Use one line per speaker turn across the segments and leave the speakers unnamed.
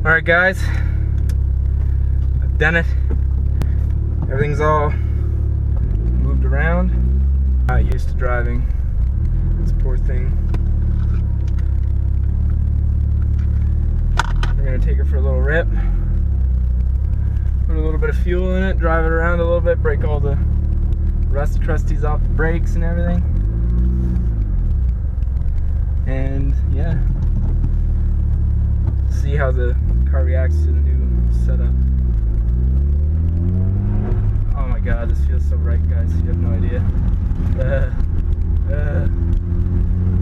Alright guys, I've done it. Everything's all moved around. Not used to driving this poor thing. We're gonna take it for a little rip. Put a little bit of fuel in it, drive it around a little bit, break all the rust crusties off the brakes and everything. And yeah, see how the car reacts to the new setup. Oh my god, this feels so right, guys. You have no idea.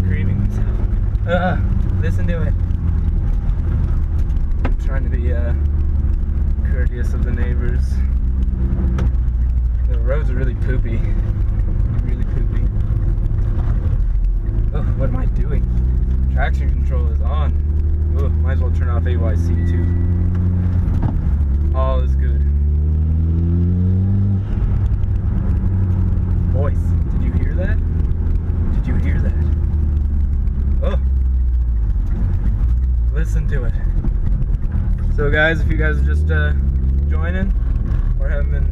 Creaming myself. Listen to it. I'm trying to be courteous of the neighbors. The roads are really poopy. Really poopy. Oh, what am I doing? Traction control is on. Oh, might as well turn off AYC too. All is good. Boys, did you hear that? Did you hear that? Oh. Listen to it. So guys, if you guys are just joining, or haven't been,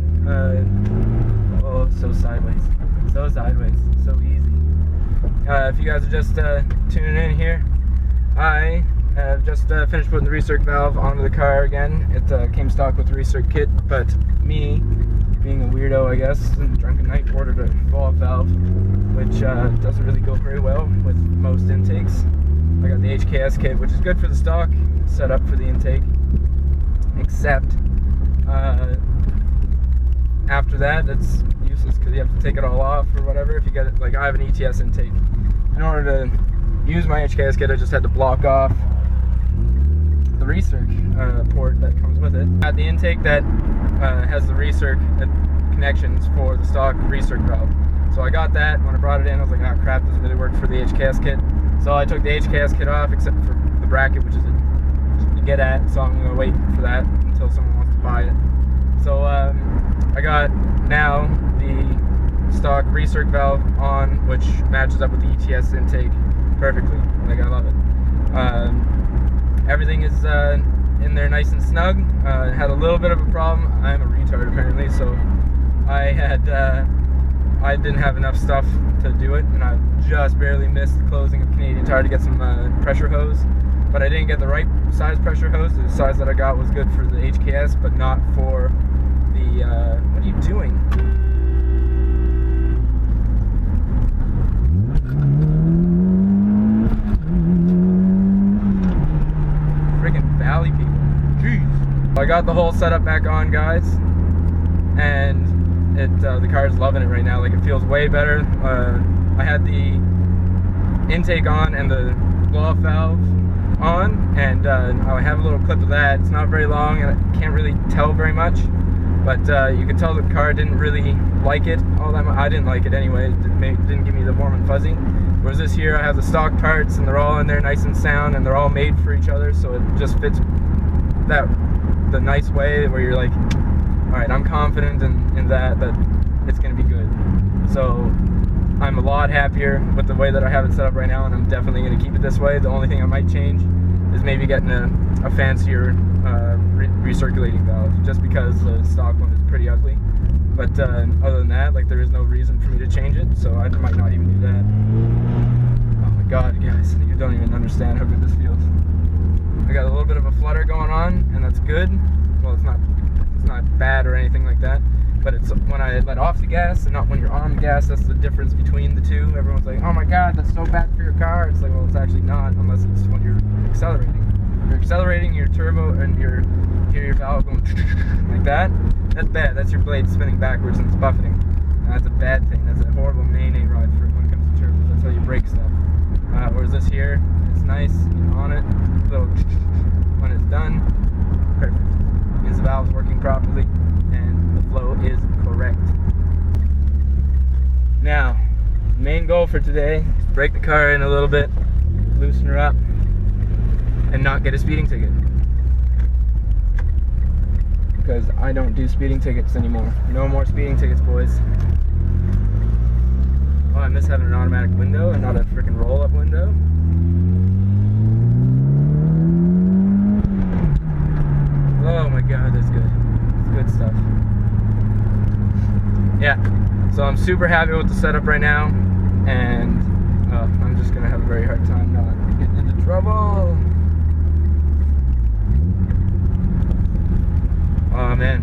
oh, so sideways. So sideways. So easy. If you guys are just tuning in here, I have just finished putting the recirc valve onto the car again. It came stock with the recirc kit, but me, being a weirdo I guess, and drunken night, ordered a blow-off valve, which doesn't really go very well with most intakes. I got the HKS kit, which is good for the stock setup for the intake, except after that it's useless because you have to take it all off or whatever. If you get it, like I have an ETS intake. In order to use my HKS kit, I just had to block off the recirc port that comes with it. At the intake that has the recirc connections for the stock recirc valve. So I got that. When I brought it in, I was like, ah, crap, doesn't really work for the HKS kit. So I took the HKS kit off, except for the bracket, which is you get at. So I'm gonna wait for that until someone wants to buy it. So I got now the stock recirc valve on, which matches up with the ETS intake perfectly. Like, I love it. Everything is in there nice and snug. Had a little bit of a problem. I'm a retard apparently, so I didn't have enough stuff to do it, and I just barely missed the closing of Canadian Tire to get some pressure hose. But I didn't get the right size pressure hose. The size that I got was good for the HKS, but not for the, what are you doing? Freaking Valley people. Jeez. I got the whole setup back on, guys, and the car's loving it right now. Like, it feels way better. I had the intake on and the blow-off valve on, and I have a little clip of that. It's not very long, and I can't really tell very much, but you can tell the car didn't really like it all that much. I didn't like it anyway. It didn't give me the warm and fuzzy. Whereas this here, I have the stock parts, and they're all in there nice and sound, and they're all made for each other, so it just fits the nice way where you're like, all right, I'm confident in that it's going to be good. So I'm a lot happier with the way that I have it set up right now, and I'm definitely going to keep it this way. The only thing I might change is maybe getting a fancier recirculating valve, just because the stock one is pretty ugly. But other than that, like, there is no reason for me to change it, so I might not even do that. Oh my god, guys, you don't even understand how good this feels. I got a little bit of a flutter going on, and that's good. Well, it's not bad or anything like that, but it's when I let off the gas and not when you're on the gas. That's the difference between the two. Everyone's like, oh my god, that's so bad for your car. It's like, well, it's actually not, unless it's when you're accelerating. If you're accelerating, your turbo and your valve going like that, that's bad. That's your blade spinning backwards and it's buffeting, and that's a bad thing. That's a horrible mayonnaise ride for when it comes to turbos. That's how you break stuff. Whereas this here, it's nice, you're on it, little when it's done, perfect. Means the valve's working properly and the flow is correct. Now, the main goal for today is to break the car in a little bit, loosen her up, and not get a speeding ticket. Because I don't do speeding tickets anymore. No more speeding tickets, boys. Oh, I miss having an automatic window and not a freaking roll-up window. yeah, so I'm super happy with the setup right now, and I'm just gonna have a very hard time not getting into trouble. Oh man.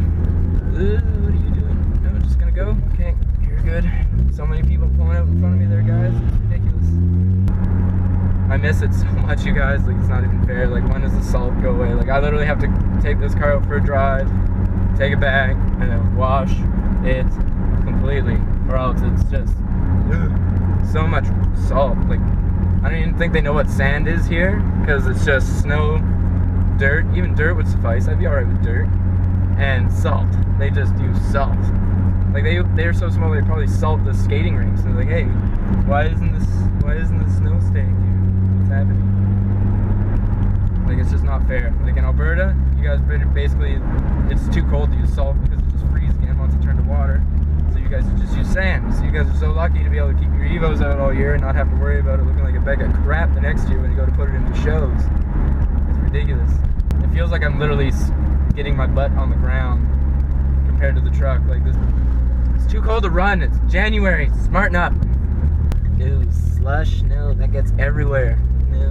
Ooh, what are you doing? No, I'm just gonna go. Okay, you're good. So many people pulling out in front of me there, guys. It's ridiculous. I miss it so much, you guys. Like, it's not even fair. Like, when does the salt go away? Like, I literally have to take this car out for a drive, take it back, and then wash it completely, or else it's just so much salt. Like, I don't even think they know what sand is here, because it's just snow, dirt. Even dirt would suffice. I'd be alright with dirt. And salt. They just do salt. Like, they're so small they probably salt the skating rinks. And they're like, hey, why isn't the snow staying here? What's happening? Like, it's just not fair. Like, in Alberta, you guys basically, it's too cold to use salt because it just freezes again once it turned to water. So you guys just use sand. So you guys are so lucky to be able to keep your Evos out all year and not have to worry about it looking like a bag of crap the next year when you go to put it into shows. It's ridiculous. It feels like I'm literally getting my butt on the ground compared to the truck. Like, this, it's too cold to run. It's January. Smarten up. No slush. No, that gets everywhere. No,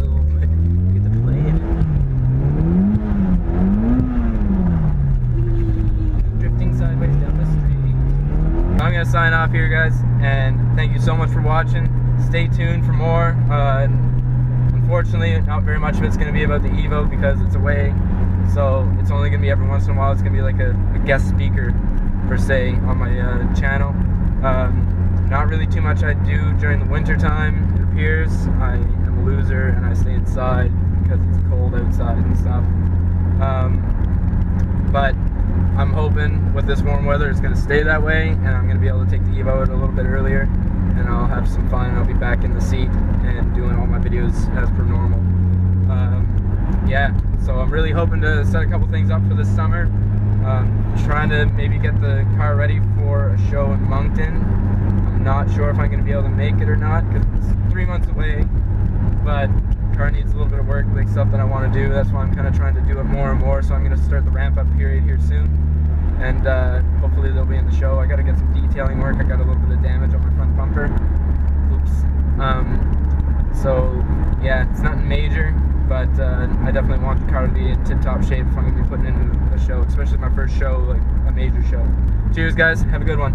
get the plane. Drifting sideways down the street. I'm gonna sign off here, guys, and thank you so much for watching. Stay tuned for more. Unfortunately, not very much of it's gonna be about the Evo because it's away. So it's only going to be every once in a while. It's going to be like a guest speaker, per se, on my channel. Not really too much I do during the winter time, it appears. I am a loser and I stay inside because it's cold outside and stuff. But I'm hoping with this warm weather it's going to stay that way, and I'm going to be able to take the Evo out a little bit earlier, and I'll have some fun, and I'll be back in the seat and doing all my videos as per normal. Yeah, so I'm really hoping to set a couple things up for this summer. Trying to maybe get the car ready for a show in Moncton. I'm not sure if I'm going to be able to make it or not because it's 3 months away, but the car needs a little bit of work, like stuff that I want to do. That's why I'm kind of trying to do it more and more, so I'm going to start the ramp-up period here soon, and hopefully they'll be in the show. I got to get some detailing work. I got a little bit of damage on my front bumper. Oops. So yeah, it's nothing major, but I definitely want the car to be in tip-top shape if I'm going to be putting in a show, especially my first show, like a major show. Cheers, guys. Have a good one.